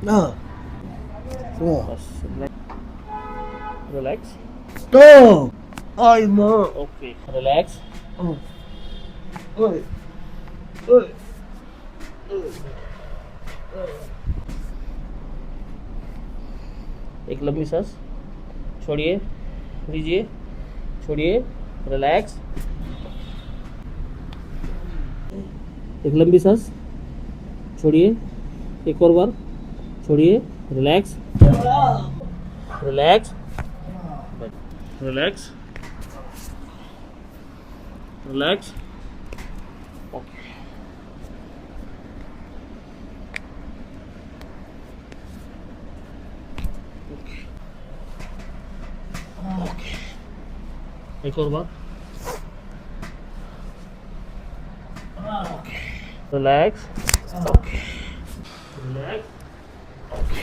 हाँ तो बस रिलैक्स. तो आई माँ ओके रिलैक्स. ओए ओए एक लंबी सांस छोड़िए, लीजिए, छोड़िए, रिलैक्स. एक लंबी सांस छोड़िए, एक और बार छोड़िए, relax, relax, relax, relax. Okay. Okay. एक और बार. रिलैक्स. ओके. रिलैक्स. ओके.